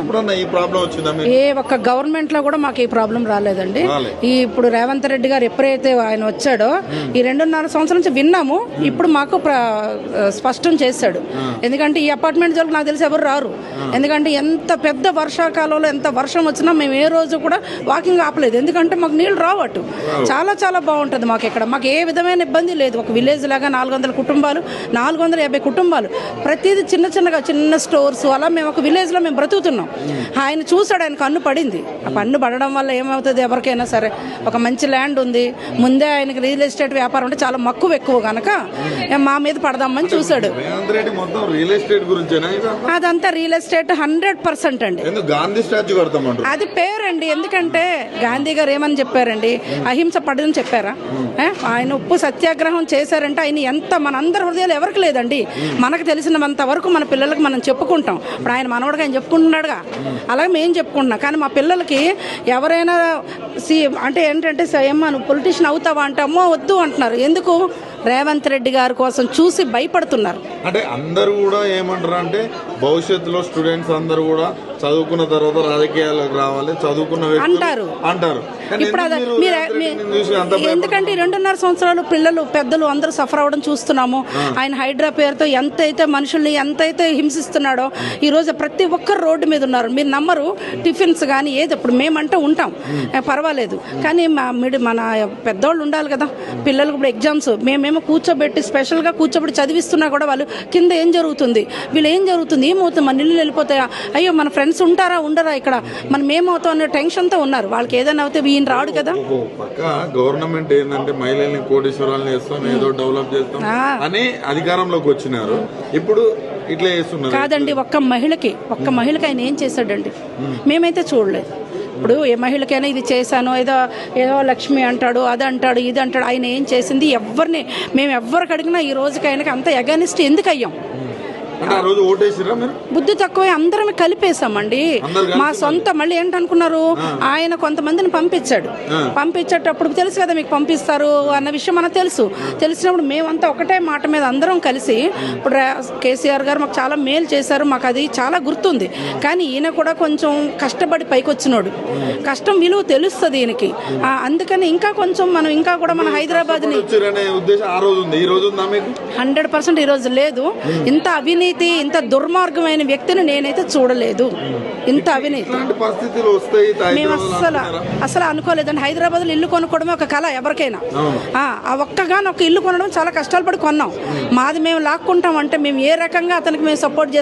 ఎప్పుడన్నా ఈ ప్రాబ్లం వచ్చిందా? ఏ ఒక్క గవర్నమెంట్ లో కూడా మాకు ఈ ప్రాబ్లం రాలేదండి. ఈ ఇప్పుడు రేవంత్ రెడ్డి గారు ఎప్పుడైతే ఆయన వచ్చాడో ఈ 2.5 సంవత్సరాల నుంచి విన్నాము. ఇప్పుడు మాకు స్పష్టం చేశాడు. ఎందుకంటే ఈ అపార్ట్మెంట్ జోలికి నాకు తెలిసి ఎవరు రారు. ఎందుకంటే ఎంత పెద్ద వర్షాకాలంలో ఎంత వర్షం వచ్చినా మేము ఏ రోజు కూడా వాకింగ్ ఆపలేదు. ఎందుకంటే మాకు నీళ్లు రావట్టు. చాలా చాలా బాగుంటుంది మాకు ఇక్కడ. మాకు ఏ విధమైన ఇబ్బంది లేదు. ఒక విలేజ్ లాగా 400 కుటుంబాలు, 450 కుటుంబాలు, ప్రతిదీ చిన్న స్టోర్స్, అలా మేము ఒక విలేజ్ లో మేము బ్రతుకుతున్నాం. ఆయన చూసాడు, ఆయన కన్ను పడింది. ఆ కన్ను పడడం వల్ల ఏమవుతుంది, ఎవరికైనా సరే ఒక మంచి ల్యాండ్ ఉంది, ముందే ఆయనకి రియల్ ఎస్టేట్ వ్యాపారం అంటే చాలా మక్కువ ఎక్కువ కనుక మా మీద పడదామని చూశాడు. అదంతా రియల్ ఎస్టేట్ 100% అండి. అది పేరండి. ఎందుకంటే గాంధీ గారు ఏమని చెప్పారండి, అహింస పడదని చెప్పారా? ఆయన ఉప్పు సత్యాగ్రహం చేశారంటే ఆయన ఎంత మనందరి హృదయాలు ఎవరికి లేదండి. మనకు తెలిసినంత వరకు మన పిల్లలకి మనం చెప్పుకుంటాం. ఇప్పుడు ఆయన మనవడికి ఆయన చెప్పుకుంటున్నాడుగా, అలాగే మేము చెప్పుకుంటున్నాం. కానీ మా పిల్లలకి ఎవరైనా అంటే ఏంటంటే ఏమో నువ్వు పొలిటీషియన్ అవుతావా అంటే అమ్మో వద్దు అంటున్నారు. ఎందుకు? రేవంత్ రెడ్డి గారి కోసం చూసి భయపడుతున్నారు. అంటే అందరూ కూడా ఏమంటారు అంటే భవిష్యత్తులో స్టూడెంట్స్ అందరూ కూడా చదువుకున్న తర్వాత రాజకీయాలకు రావాలి, చదువుకున్న అంటారు. ఇప్పుడు ఎందుకంటే 2.5 సంవత్సరాలు పిల్లలు పెద్దలు అందరూ సఫర్ అవ్వడం చూస్తున్నాము. ఆయన హైడ్రా పేరుతో ఎంతైతే మనుషుల్ని ఎంతైతే హింసిస్తున్నాడో ఈ రోజు ప్రతి ఒక్కరు రోడ్డు మీద ఉన్నారు. మీరు నమ్మరు, టిఫిన్స్ కానీ ఏది ఇప్పుడు మేమంటే ఉంటాం పర్వాలేదు, కానీ మన పెద్దవాళ్ళు ఉండాలి కదా. పిల్లలకు ఇప్పుడు ఎగ్జామ్స్ మేమేమో కూర్చోబెట్టి స్పెషల్గా కూర్చోబెట్టి చదివిస్తున్నా కూడా వాళ్ళు కింద ఏం జరుగుతుంది, వీళ్ళు ఏం జరుగుతుంది, ఏమవుతుంది, మన ఇల్లు వెళ్ళిపోతాయా, అయ్యో మన ఫ్రెండ్స్ ఉంటారా ఉండరా, ఇక్కడ మనం ఏమవుతాం అనే టెన్షన్తో ఉన్నారు. వాళ్ళకి ఏదైనా అవుతే ఈయన రాడు కదా. గవర్నమెంట్ ఏంటంటే మహిళల్ని కోటీశ్వరాలను చేస్తాం, ఏదో డెవలప్ చేస్తాం అని అధికారంలోకి వచ్చినారు. ఇప్పుడు ఇట్లా చేస్తున్నారు కాదండి. ఒక్క మహిళకి ఆయన ఏం చేశాడండి? మేమైతే చూడలేదు. ఇప్పుడు ఏ మహిళకైనా ఇది చేశాను, ఏదో లక్ష్మి అంటాడు, అది అంటాడు, ఇది అంటాడు. ఆయన ఏం చేసింది మేము ఎవరికి అడిగినా ఈ రోజుకి ఆయనకి అంత ఎగనిస్ట్ ఎందుకు అయ్యాం? బుద్ధి తక్కువే అందరం కలిపేశామండి. మా సొంత మళ్ళీ ఏంటనుకున్నారు, ఆయన కొంతమందిని పంపించేటప్పుడు తెలుసు కదా మీకు పంపిస్తారు అన్న విషయం మనకు తెలిసినప్పుడు మేమంతా ఒకటే మాట మీద అందరం కలిసి ఇప్పుడు కేసీఆర్ గారు మాకు చాలా మేలు చేశారు, మాకు అది చాలా గుర్తుంది. కానీ ఈయన కూడా కొంచెం కష్టపడి పైకి వచ్చినోడు, కష్టం విలువ తెలుస్తుంది ఈయనకి. అందుకని ఇంకా కొంచెం మనం ఇంకా కూడా మన హైదరాబాద్ ని 100% ఈ రోజు లేదు. ఇంత అవినీతి, ఇంత దుర్మార్గమైన వ్యక్తిని నేనైతే చూడలేదు. ఇంత అవినీతి మేము అసలు అనుకోలేదండి. హైదరాబాద్ లో ఇల్లు కొనుక్కోవడమే ఒక కళ ఎవరికైనా. ఆ ఒక్కగానొక్క ఇల్లు కొనడం చాలా కష్టాలు పడి కొన్నాం. మాది మేము లాక్కుంటాం అంటే మేము ఏ రకంగా అతనికి మేము సపోర్ట్